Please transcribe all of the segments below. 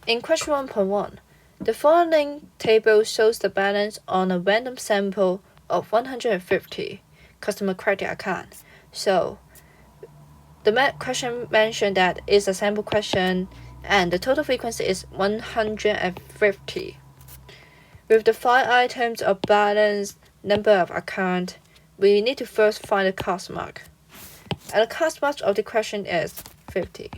In question 1.1, the following table shows the balance on a random sample of 150 customer credit accounts. So the question mentioned that it's a sample question and the total frequency is 150. With the 5 items of balance number of account, we need to first find the cost mark. And the cost mark of the question is 50.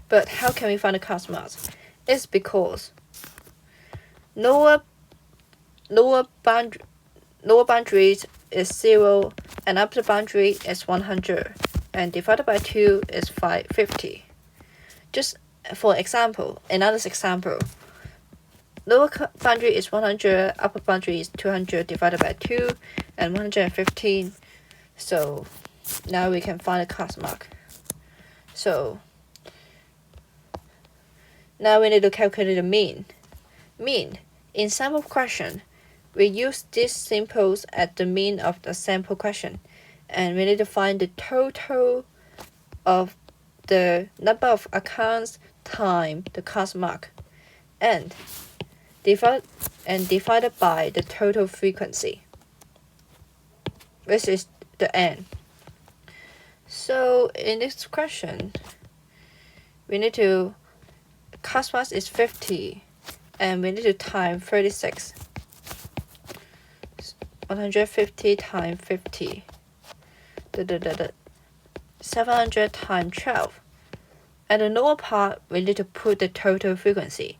But how can we find the cost mark? It's because lower boundary is 0 and upper boundary is 100 and divided by 2 is 550. Just for example, another example, lower boundary is 100, upper boundary is 200 divided by 2 and 115. So now we can find the cost mark. So now we need to calculate the mean. Mean. In sample question, we use these simples as the mean of the sample question, and we need to find the total of the number of accounts times the cost mark, and divided by the total frequency, which is the n. So in this question, we need to cost mark is 50, and we need to time 36. 150 times 50. 700 times 12. And the lower part, we need to put the total frequency,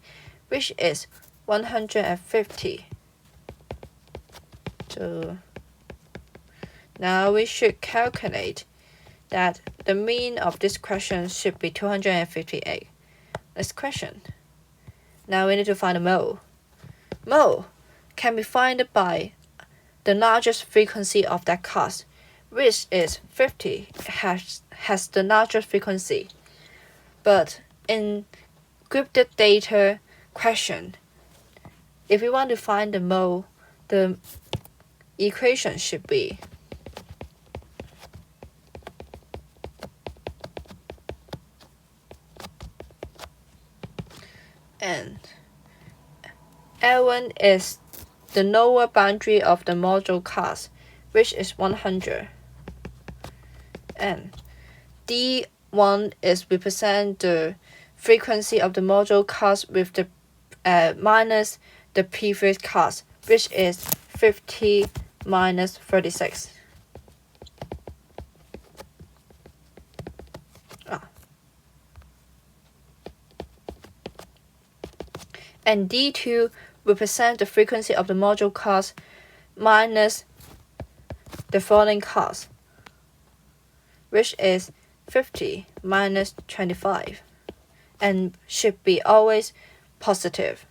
which is 150. So now we should calculate that the mean of this question should be 258. Next question. Now we need to find the mole. Mole can be found by the largest frequency of that cost, which is 50, has the largest frequency. But in scripted data question, if we want to find the mole, the equation should be and L1 is the lower boundary of the module cost, which is 100. And D1 is represent the frequency of the module cost with the minus the previous cost, which is 50 minus 36. And D2 represent the frequency of the module cost minus the following cost, which is 50 minus 25, and should be always positive.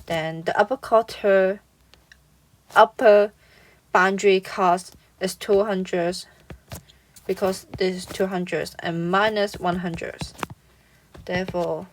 Then the upper boundary cost is 200 because this is 200 and minus 100. Therefore,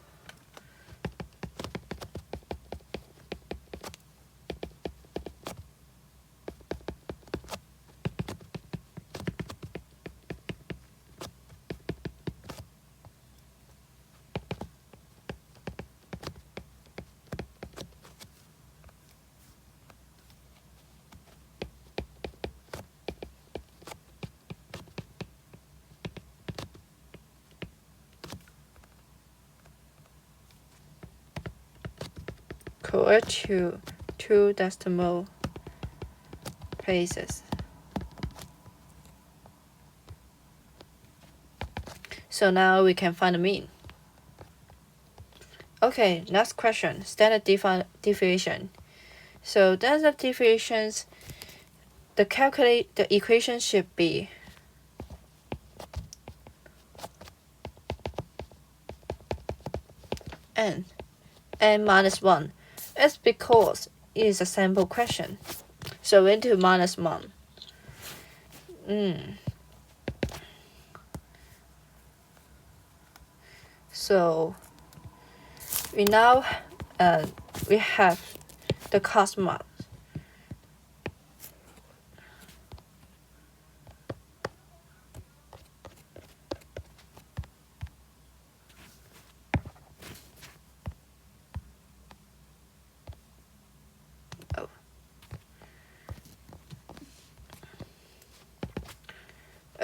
correct to 2 decimal places. So now we can find the mean. Okay, next question, standard deviation. So standard deviations, the equation should be n minus 1. It's because it is a sample question. So we need to minus 1. So we now we have the cost mark.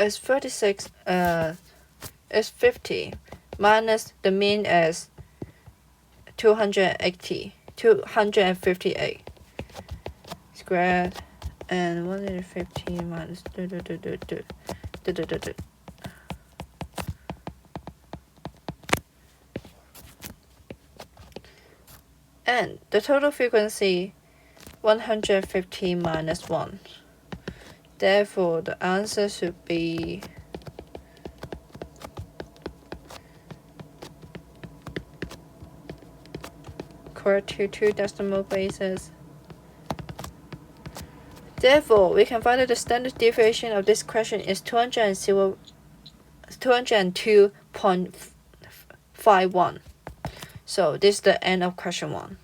is 36 is 50 minus the mean is 258 squared and 150 minus and the total frequency 150 minus 1. Therefore, the answer should be correct to 2 decimal places. Therefore, we can find that the standard deviation of this question is 202.51. So this is the end of question 1.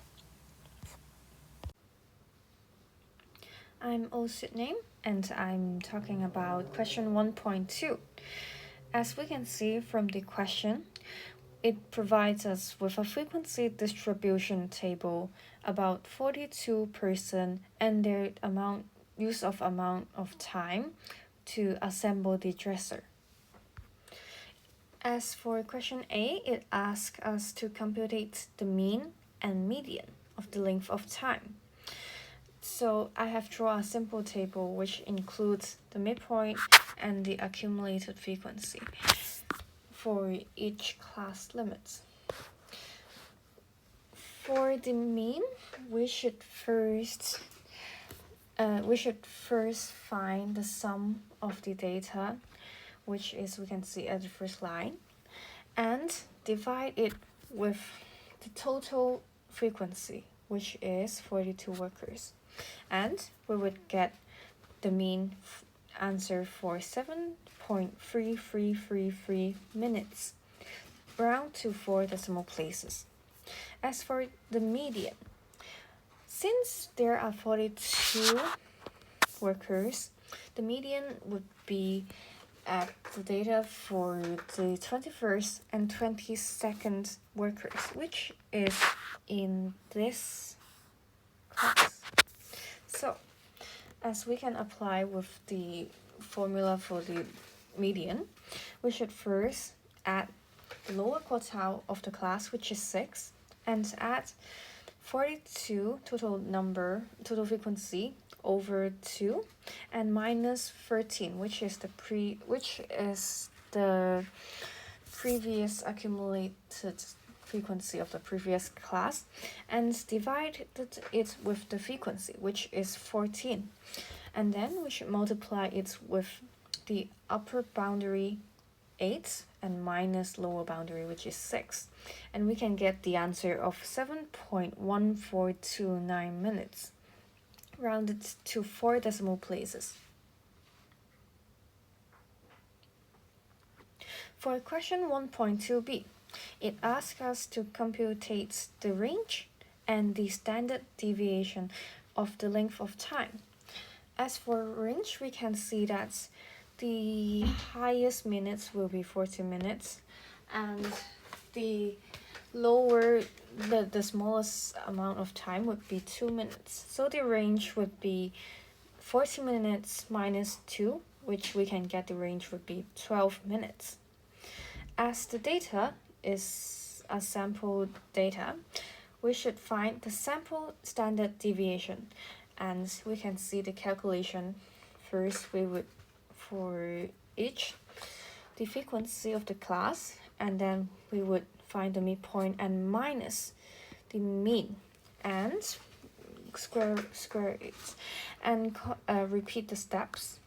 I'm Oh Sydney, and I'm talking about question 1.2. As we can see from the question, it provides us with a frequency distribution table about 42% and their use of amount of time to assemble the dresser. As for question A, it asks us to compute the mean and median of the length of time. So I have drawn a simple table which includes the midpoint and the accumulated frequency for each class limits. For the mean, we should first find the sum of the data, which is we can see at the first line, and divide it with the total frequency, which is 42 workers, and we would get the mean answer for 7.3333 minutes, round to 4 decimal places. As for the median, since there are 42 workers, the median would be at the data for the 21st and 22nd workers, which is in this class. So, as we can apply with the formula for the median, we should first add the lower quartile of the class, which is 6, and add 42 total frequency over 2 and minus 13, which is the previous accumulated frequency of the previous class, and divide it with the frequency, which is 14, and then we should multiply it with the upper boundary 8 and minus lower boundary, which is 6, and we can get the answer of 7.1429 minutes, rounded to 4 decimal places. For question 1.2b, it asks us to compute the range and the standard deviation of the length of time. As for range, we can see that the highest minutes will be 40 minutes, and the smallest amount of time would be 2 minutes. So the range would be 40 minutes minus 2, which we can get the range would be 12 minutes. As the data is a sample data, we should find the sample standard deviation, and we can see the calculation. First, we would, for each, the frequency of the class, and then we would find the midpoint and minus the mean, and square it, and repeat the steps.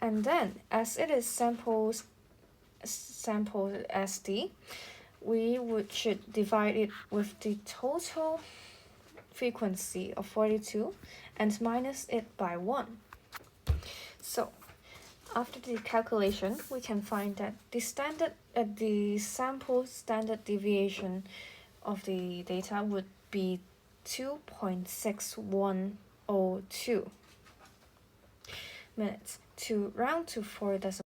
And then, as it is sample SD, we should divide it with the total frequency of 42 and minus it by 1. So after the calculation, we can find that the sample standard deviation of the data would be 2.6102 minutes, to round to 4 decimal.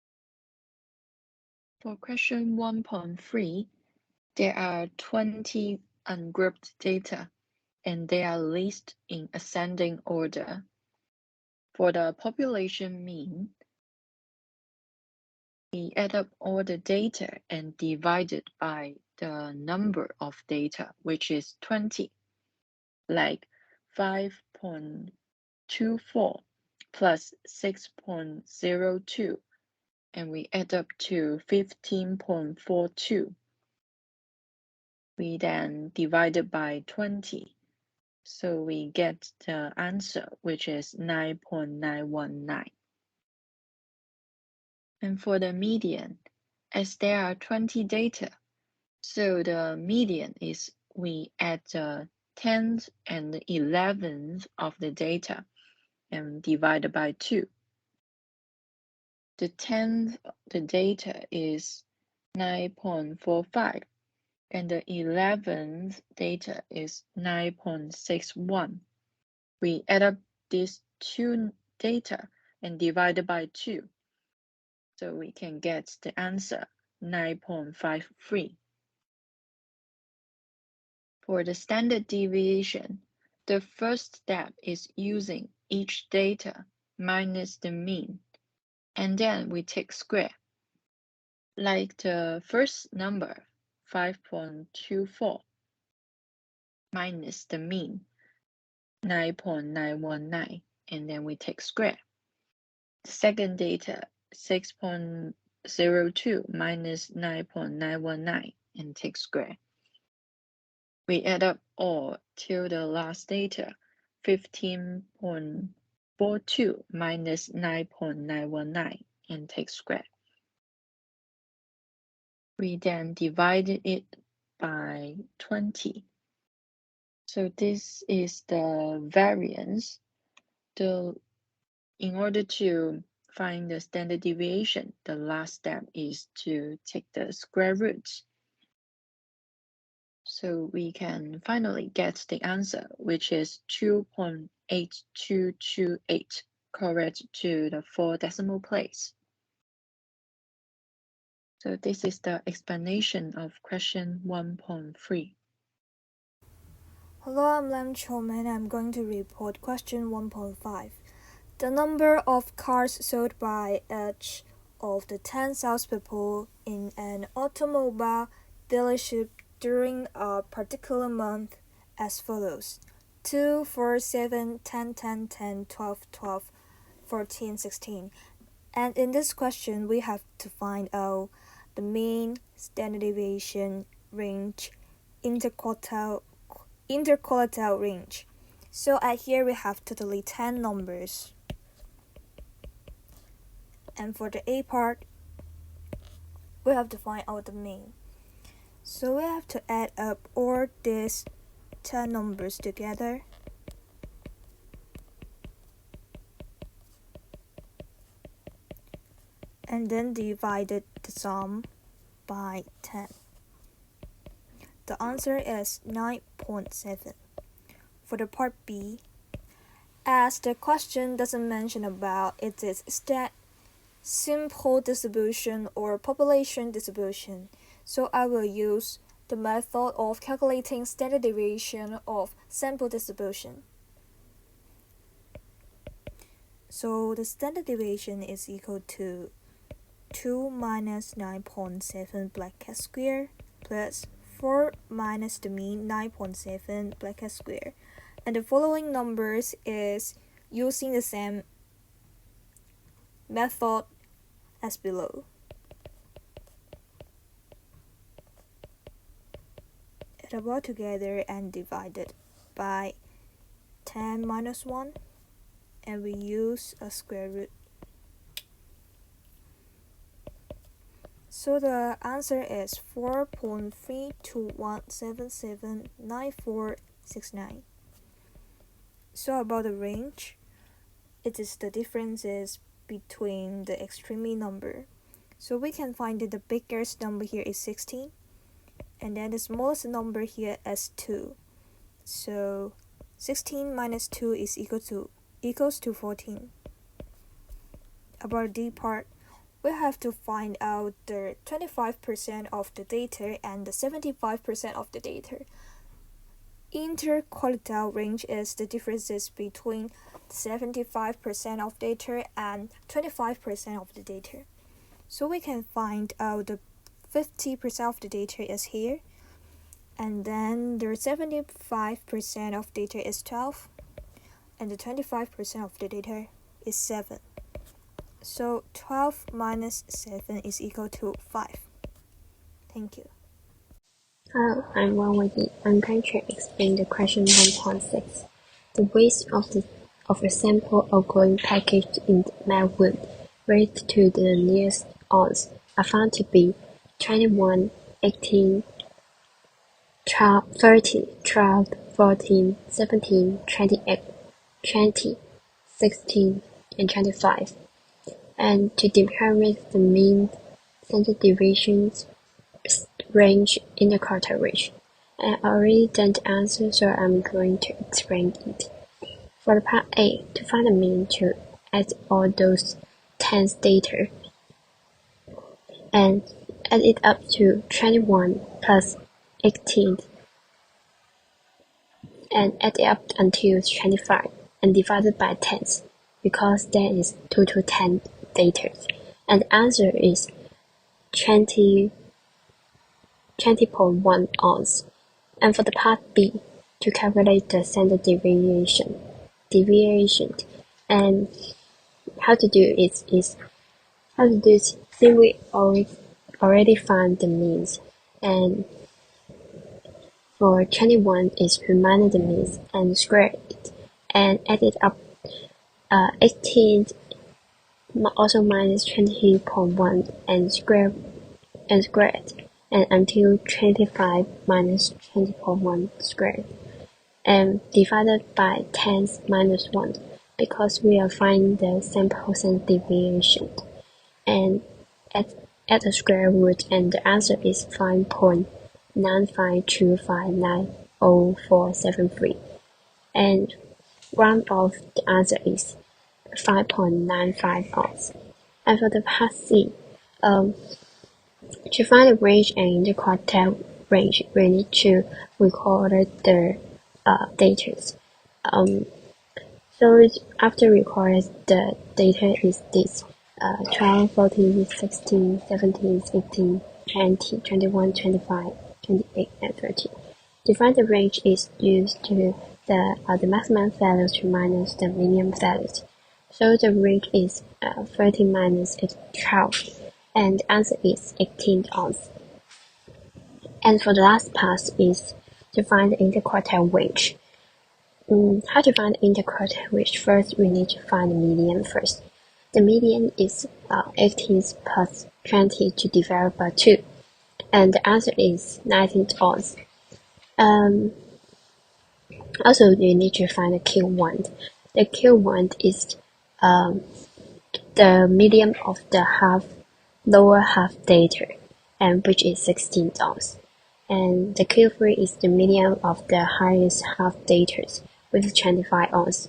For question 1.3, there are 20 ungrouped data, and they are listed in ascending order. For the population mean, We add up all the data and divide it by the number of data, which is 20, like 5.24 plus 6.02, and we add up to 15.42. We then divide it by 20, so we get the answer, which is 9.919. And for the median, as there are 20 data, so the median is we add the 10th and the 11th of the data and divide by 2. The 10th the data is 9.45 and the 11th data is 9.61. We add up these two data and divide by 2. So we can get the answer 9.53. For the standard deviation, the first step is using each data minus the mean, and then we take square. Like the first number, 5.24, minus the mean, 9.919, and then we take square. The second data, 6.02 minus 9.919, and take square. We add up all till the last data, 15.42 minus 9.919, and take square. We then divided it by 20. So this is the variance. In order to find the standard deviation, the last step is to take the square root. So we can finally get the answer, which is 2.8228, correct to the 4 decimal place. So this is the explanation of question 1.3. Hello, I'm Lam Chom and I'm going to report question 1.5. The number of cars sold by each of the 10 salespeople in an automobile dealership during a particular month as follows: 2, 4, 7, 10, 10, 10, 12, 12, 14, 16. And in this question, we have to find out the mean, standard deviation, range, interquartile range. So at here we have totally 10 numbers. And for the A part, we have to find out the mean. So we have to add up all these 10 numbers together. And then divided the sum by 10. The answer is 9.7. For the part B, as the question doesn't mention about it is simple distribution or population distribution, so I will use the method of calculating standard deviation of sample distribution. So the standard deviation is equal to 2 minus 9.7 black cat square plus 4 minus the mean 9.7 black cat square. And the following numbers is using the same method as below. Add up all together and divided by 10 minus 1, and we use a square root. So the answer is 4.3217794969. So about the range, it is the differences between the extreme number. So we can find that the biggest number here is 16, and then the smallest number here is 2. So 16 minus 2 is equals to 14. About D part, we have to find out the 25% of the data and the 75% of the data. Interquartile range is the differences between 75% of data and 25% of the data. So we can find out the 50% of the data is here, and then the 75% of data is 12, and the 25% of the data is 7. So 12 minus 7 is equal to 5. Thank you. Hello, I'm Wang Weidi. I'm going to explain the question 1.6. The weight of a sample outgoing packaged in melt wood raised to the nearest ounce are found to be 21, 18, 30, 12, 14, 17, 28, 20, 16, and 25. And to determine the mean standard deviations range in the quarter range. I already done the answer, so I'm going to explain it. For the part A, to find the mean, to add all those tens data and add it up to 21 plus 18 and add it up until 25 and divide it by tens because there is total 10 data, and the answer is 20.1 ounce. And for the part B, to calculate the standard deviation, and how to do it is since we already found the means, and for 21 is reminded the means and square it and add it up. 18 also minus 20.1 and square it and until 25 minus 20.1 squared, and divided by tens minus 1 because we are finding the sample standard deviation, and add the square root, and the answer is 5.952590473, and round off the answer is 5.95 ounce. And for the part C, to find the range and the quartile range, we need to record the data. So after recording, the data is this: 12, 14, 16, 17, 18, 20, 21, 25, 28, and 30. To find the range is used to the maximum values minus the minimum values. So the range is 30 minus 12. And the answer is 18 ounce. And for the last part is to find the interquartile range. How to find the interquartile range? First, we need to find the median first. The median is 18 plus 20 to divide by 2. And the answer is 19 ounce. Also, you need to find the Q1. The Q1 is the median of the lower half data, and which is 16 ounce, and the Q3 is the median of the highest half data with 25 ounce.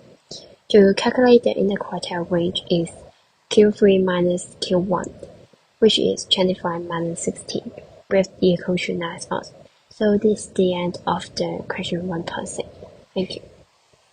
To calculate the interquartile range is Q3 minus Q1, which is 25 minus 16, with equal to 9 ounce. So this is the end of the question 1.6. Thank you.